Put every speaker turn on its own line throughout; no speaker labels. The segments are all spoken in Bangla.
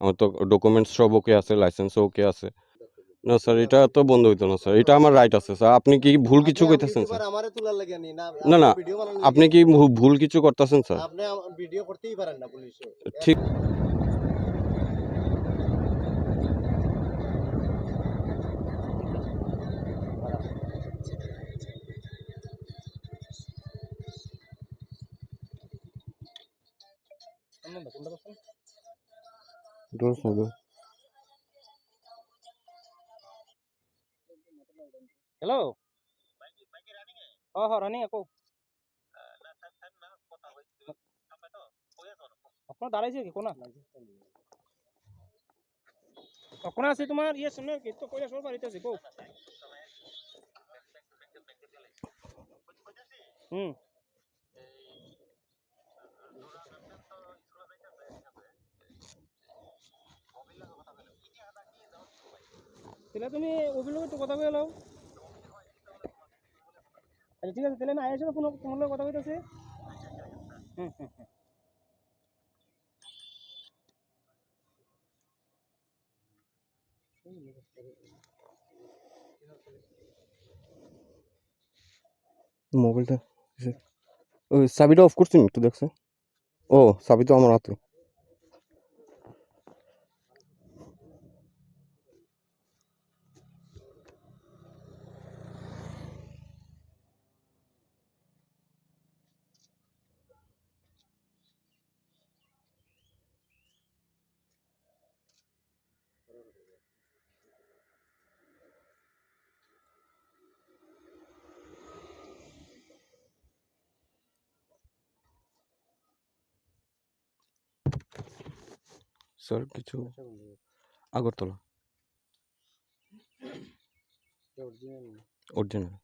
আমার তো ডকুমেন্টস সব ওকে আছে, লাইসেন্সও ওকে আছে। না স্যার, এটা তো বন্ধ হইতো না স্যার, এটা আমার রাইট আছে স্যার। আপনি কি ভুল কিছু কইতেছেন স্যার?
আমারে তুলার লাগে নি না,
না না,
ভিডিও বানানোর
আপনি
লাগে
কি ভুল কিছু করতেছেন স্যার?
আপনি ভিডিও করতেই পারেন না পুলিশে।
ঠিক
হ্যালো, হ রানিং আকো অকণ দাঁড়াইছে কি কোনা অকণ আছে তোমার ইয়ে শুনে কি তো কইলা সর বাড়িতে কো হুম তাহলে তুমি অভিলোক তো কথা কই লাও। আচ্ছা ঠিক আছে, তাহলে আমি আইসো ফোন তোমার লগে কথা কইতাছি। হুম হুম
মোবাইলটা ওই চাবিটা অফ করছেন একটু দেখছে? ও, চাবি তো আমার হাতে। স্যার কিছু আগরতলা অরিজিনাল।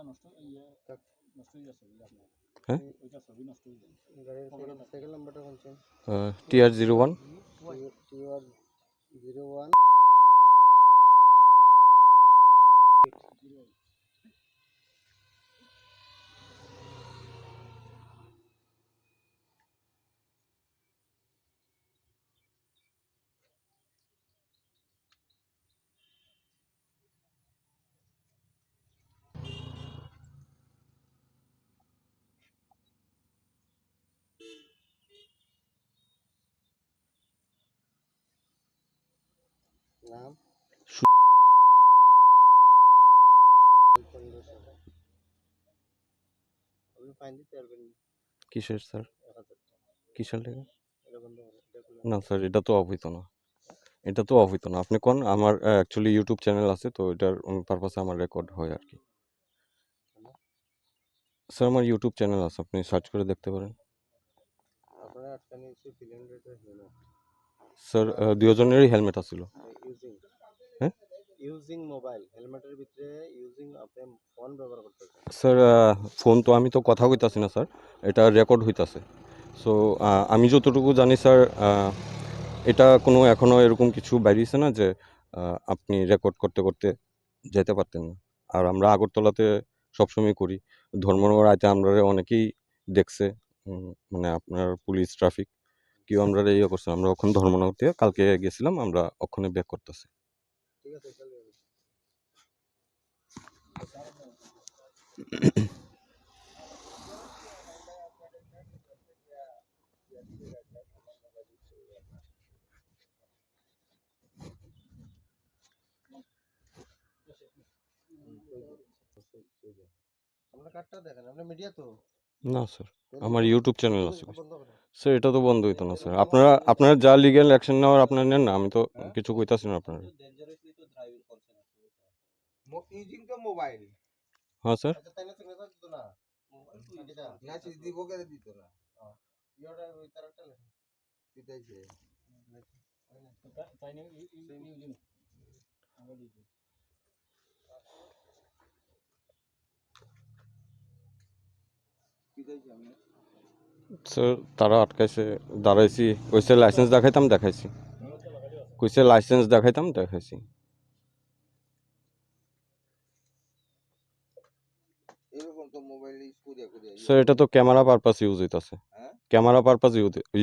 নষ্ট ইয়ে নষ্ট হয়ে যাচ্ছে আপনার
হ্যাঁ,
ওইটা ছবি নষ্ট হয়ে যায়।
গাড়ির সাইকেল নাম্বারটা কোনছেন?
TR01
TR01 নাম আপনি ফাইন দিতে পারবেন
কিসের স্যার?
1000 টাকা।
কিসের লেগে?
এটা বন্ধ করে দেখুন।
না স্যার, এটা তো অফ হইতো না, এটা তো অফ হইতো না। আপনি কোন আমার অ্যাকচুয়ালি ইউটিউব চ্যানেল আছে, তো এটার পারপাসে আমার রেকর্ড হয় আর কি। স্যার আমার ইউটিউব চ্যানেল আছে, আপনি সার্চ করে দেখতে পারেন।
আপনারা আটকানি ফিল্ম রেটার হেলমেট
স্যার দুজনেরই হেলমেট আছিল।
ইউজিং
হ্যাঁ
ইউজিং মোবাইল হেলমেটের ভিতরে ইউজিং আপনি ফোন ব্যবহার করতেছেন।
স্যার, ফোন তো আমি তো কথা কইতাছি না স্যার, এটা রেকর্ড হইতাছে। সো আমি যতটুকু জানি স্যার, এটা কোনো এখনও এরকম কিছু বাইরিয়েছে না যে আপনি রেকর্ড করতে করতে যেতে পারতেন না। আর আমরা আগরতলাতে সবসময় করি, ধর্মনগর আইতে আমরা অনেকেই দেখছে, মানে আপনার পুলিশ ট্রাফিক কেউ আমরা ইয়ে করছে, আমরা ওখানে ধর্মনগর থেকে কালকে গেছিলাম, আমরা ওখানে ব্যাক করতেছি।
ঠিক আছে চলে যাবে। আপনার কার্ডটা দেখেন, আপনি মিডিয়া তো
না স্যার, আমার ইউটিউব চ্যানেল আছে।
বন্ধ করেন।
স্যার এটা তো বন্ধ হইতো না স্যার, আপনারা যা লিগ্যাল অ্যাকশন নেওয়ার আপনারা নেন না, আমি তো কিছু কইতাছি না আপনারা।
ইউজিং তো মোবাইল।
হ্যাঁ স্যার,
আচ্ছা তাইলে সিগনেচার দিত না এটা না দিব করে দিত না। ইওটা ওই কারেক্টটা লেখেন দিতেছে
তাই নিয়ে ইউজিং আমরা দিই
দিতেছে আমি
স্যার তারা আটকাইছে, দাঁড়াইছি, কইছে লাইসেন্স দেখাইতাম, দেখাইছি, কইছে লাইসেন্স দেখাইতাম, দেখাইছি।
এরকম তো মোবাইল ইউজ করি দিয়া করিয়া
স্যার এটা তো ক্যামেরা পারপাস ইউজ হইতাছে,
হ্যাঁ
ক্যামেরা পারপাস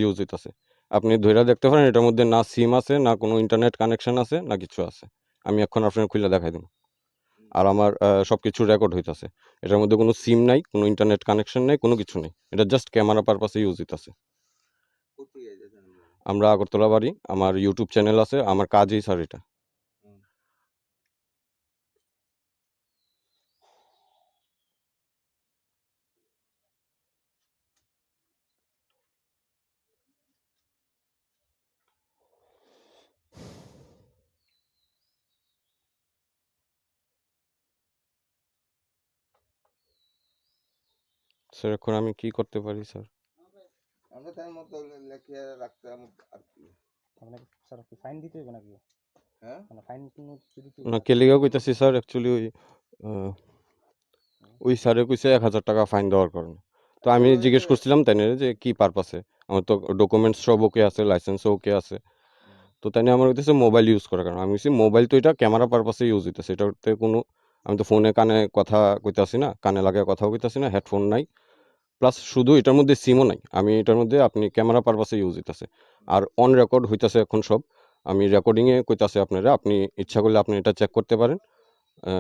ইউজ হইতাছে। আপনি ধইরা দেখতে পারেন এটার মধ্যে না সিম আছে, না কোনো ইন্টারনেট কানেকশন আছে, না কিছু আছে। আমি এখন আপনার খুলে দেখাই দেব। আর আমার সবকিছু রেকর্ড হইতাছে। এটার মধ্যে কোনো সিম নাই, কোনো ইন্টারনেট কানেকশন নাই, কোনো কিছু নেই। এটা জাস্ট ক্যামেরা পারপাসে ইউজ হইতাছে।
কোথায় যাইতেছেন আপনারা?
আমরা আগরতলা বাড়ি, আমার ইউটিউব চ্যানেল আছে, আমার কাজই স্যার এটা।
হুম।
স্যার এখন আমি কি করতে পারি স্যার?
আমরা তার মতো লেখিয়া রাখতাম আর কি।
আপনাকে স্যার ফাইন দিতে হবে নাকি?
হ্যাঁ
মানে ফাইন কোনো কিছু দিতে
না
হবে?
কেলিগা কইতাছি স্যার অ্যাকচুয়ালি ওই স্যারে কইছে ১,০০০ টাকা ফাইন দেওয়ার কারণে। তো আমি জিজ্ঞেস করছিলাম তাইনে যে কি পারপাসে? আমার তো ডকুমেন্টস সব ওকে আছে, লাইসেন্সও ওকে আছে। তো তাইনে আমার কইতেছে মোবাইল ইউজ করার কারণে। আমি কইছি মোবাইল তো এটা ক্যামেরা পারপাসে ইউজ হইতাছে। এটাতে কোনো আমি তো ফোনে কানে কথা কইতাছি না, কানে লাগায় কথাও কইতাছি না, হেডফোন নাই। প্লাস শুধু এটার মধ্যে সিমও নাই। আমি এটার মধ্যে আপনি ক্যামেরা পারপাসে ইউজ হইতাছে। আর অন রেকর্ড হইতাছে এখন সব। আমি রেকর্ডিংয়ে কইতাছি আপনারা, আপনি ইচ্ছা করলে আপনি এটা চেক করতে পারেন।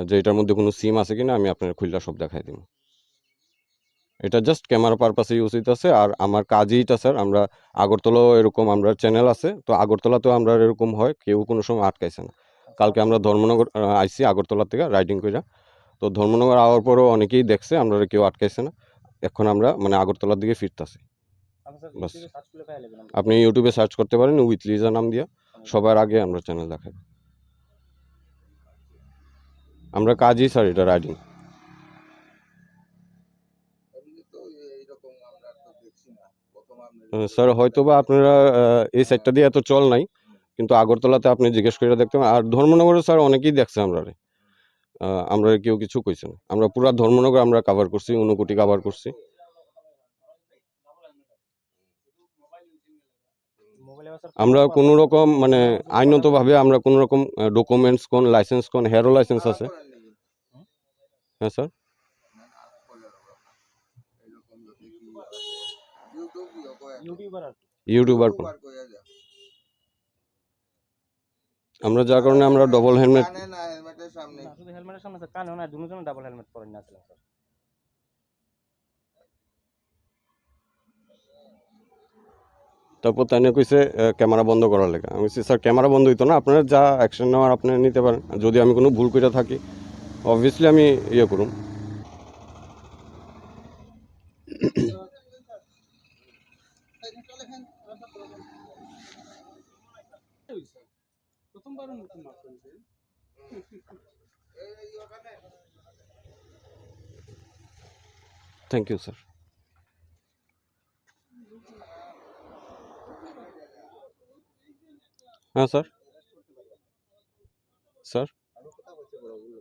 যে এটার মধ্যে কোনো সিম আছে কিনা আমি আপনার খুইলা সব দেখাই দিব। এটা জাস্ট ক্যামেরা পারপাসে ইউজ হইতাছে। আর আমার কাজই এটা স্যার, আমরা আগরতলাও এরকম আমরা চ্যানেল আছে। তো আগরতলাতেও আমরা এরকম হয়, কেউ কোনো সময় আটকাইছে না। কালকে আমরা ধর্মনগর আইছি আগরতলা থেকে রাইডিং কইরা। তো ধর্মনগর আওয়ার পরও অনেকেই দেখছে, আমরা কেউ আটকাইছে না। এখন আমরা মানে আগরতলার দিকে ফিরতাছি।
আপনি স্যার
বাস
ইউটিউবে সার্চ করলে পাওয়া যাবে না?
আপনি ইউটিউবে সার্চ করতে পারেন উইথ লিজা নাম দিয়া, সবার আগে আমরা চ্যানেল দেখাই। আমরা কাজই স্যার এটা রাইডিং।
এমনি তো এইরকম আমরা তো দেখছি না। প্রথম আমরা
স্যার হয়তোবা আপনারা এই সাইডটা দিয়ে এত চল নাই, কিন্তু আগরতলাতে আপনি জিজ্ঞেস করে দেখতে পারেন। আর ধর্মনগরে স্যার অনেকেই দেখছে আমরারে। আমরা কেউ কিছু কইছে না। আমরা পুরা ধর্মনগর আমরা কভার করছি, ঊনকোটি কভার করছি।
মোবাইলে স্যার
আমরা কোনো রকম মানে আইনতভাবে আমরা কোনো রকম ডকুমেন্টস কোন লাইসেন্স কোন হেরো লাইসেন্স আছে। হ্যাঁ স্যার।
এরকম যদি কি ইউটিউব
ইউটিউবার আর কি।
ইউটিউবার কোন
কইয়া যা
আমরা যার কারণে আমরা ডবল হেলমেট।
কানে না হেলমেটের সামনে
না শুধু হেলমেটের সামনে স্যার, কানেও না, দুজনে ডাবল হেলমেট পরেন না ছিলাম স্যার।
তারপর তাই নিয়ে কইছে ক্যামেরা বন্ধ করার লেগে। আমি কইছি স্যার ক্যামেরা বন্ধ হইতো না, আপনারা যা অ্যাকশন নেওয়ার আপনারা নিতে পারেন। আর যদি আমি কোনো ভুল করে থাকি অবভিয়াসলি আমি ইয়ে করুম।
প্রথমবারের মতো মাফ করে দিন।
এই ওখানে
থ্যাংক ইউ স্যার। হ্যাঁ স্যার। স্যার
আমি কথা বলছি বড় ভুল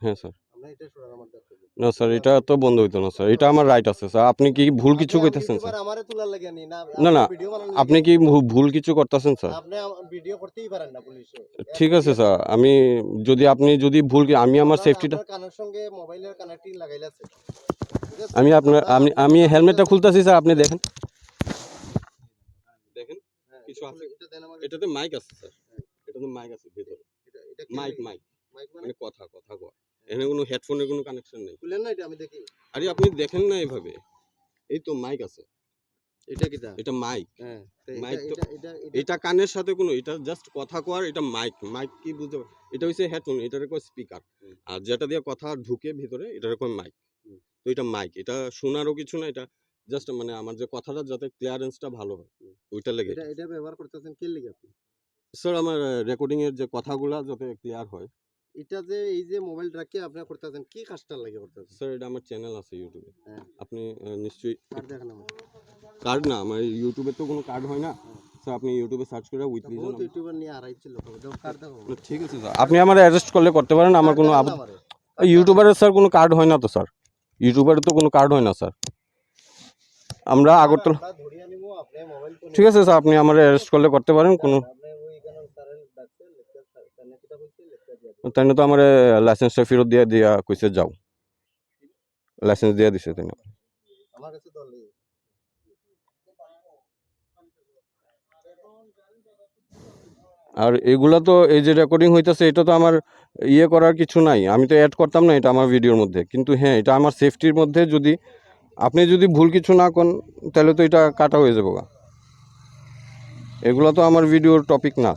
হ্যাঁ স্যার।
আমরা এটা শোনার আমার দরকার নেই।
না স্যার এটা তো বন্ধ হইতো না স্যার, এটা আমার রাইট আছে স্যার। আপনি কি ভুল কিছু কইতেছেন স্যার?
আমারে তোলার লাগে নি না
না না,
ভিডিও বানানোর
আপনি কি ভুল কিছু করতেছেন স্যার?
আপনি ভিডিও করতেই পারেন না পুলিশে
ঠিক আছে স্যার, আমি যদি আপনি যদি ভুল আমি আমার সেফটিটা
আপনার কানের সঙ্গে মোবাইলের কানেক্টিং লাগাইলাছে ঠিক আছে
আমি আপনার আমি হেলমেটটা খুলতেছি স্যার, আপনি দেখেন দেখেন
হ্যাঁ,
কিছু আছে।
এটা দেন আমাকে
এটাতে মাইক আছে স্যার, এটাতে মাইক আছে ভিতরে।
এটা
মাইক মাইক
মাইক
মানে কথা কথা কয়। এখানে কোনো হেডফোনের কোনো কানেকশন নেই।
খুলেন না এটা আমি দেখি
আরে আপনি দেখেন না এভাবে, এই তো মাইক আছে।
এটা কিটা
এটা মাইক।
হ্যাঁ
মাইক তো
এটা
এটা কানের সাথে কোনো, এটা জাস্ট কথা কওয়ার, এটা মাইক। মাইক কি বুঝতে পার, এটা হচ্ছে হেডফোন, এটার কয় স্পিকার। আর যেটা দিয়ে কথা ঢুকে ভিতরে এটার কয় মাইক। তো এটা মাইক, এটা শোনারও কিছু না, এটা জাস্ট মানে আমার যে কথাটা যাতে ক্লিয়ারেন্সটা ভালো হয় ওইটা লেগে।
এটা এটা ব্যবহার করতেছেন কি লাগি আপনি
স্যার আমার রেকর্ডিং এর যে কথাগুলা যাতে ক্লিয়ার হয়।
এটা যে এই যে মোবাইল রাখে আপনি করতেছেন কি কাজটা লাগে করতেছেন
স্যার এটা আমার চ্যানেল আছে ইউটিউবে,
হ্যাঁ
আপনি নিশ্চয়ই
কার দেখেন আমার
কার্ড না, আমার ইউটিউবে তো কোনো কার্ড হয় না স্যার। আপনি ইউটিউবে সার্চ করে উইথ লিজন।
বহুত ইউটিউবার নিয়ে আড়াইছিল কার দেখো
ঠিক আছে স্যার, আপনি আমার অ্যারেস্ট করলে করতে পারেন, আমার কোনো
আমারে
ইউটিউবারের স্যার কোনো কার্ড হয় না তো স্যার, ইউটিউবারের তো কোনো কার্ড হয় না স্যার। আমরা আগরতলা
আমরা ধরিয়া নিব আপনি মোবাইল কোন
ঠিক আছে স্যার, আপনি আমার অ্যারেস্ট করলে করতে পারেন কোনো।
আপনি ওই এখানে স্যারের ডাকছে লেকচার স্যার কিটা বলছে লেকচার দিয়া
তাই না তো আমার লাইসেন্সটা ফেরত দিয়ে দিয়া কইছে যাও, লাইসেন্স দিয়ে দিছে তাই না।
আমার কাছে দলে
আর এগুলা তো এই যে রেকর্ডিং হইতাছে এটা তো আমার ইয়ে করার কিছু নাই, আমি তো অ্যাড করতাম না এটা আমার ভিডিওর মধ্যে, কিন্তু হ্যাঁ এটা আমার সেফটির মধ্যে, যদি আপনি যদি ভুল কিছু না করেন তাহলে তো এটা কাটা হয়ে যাবো গা। এগুলো তো আমার ভিডিওর টপিক না।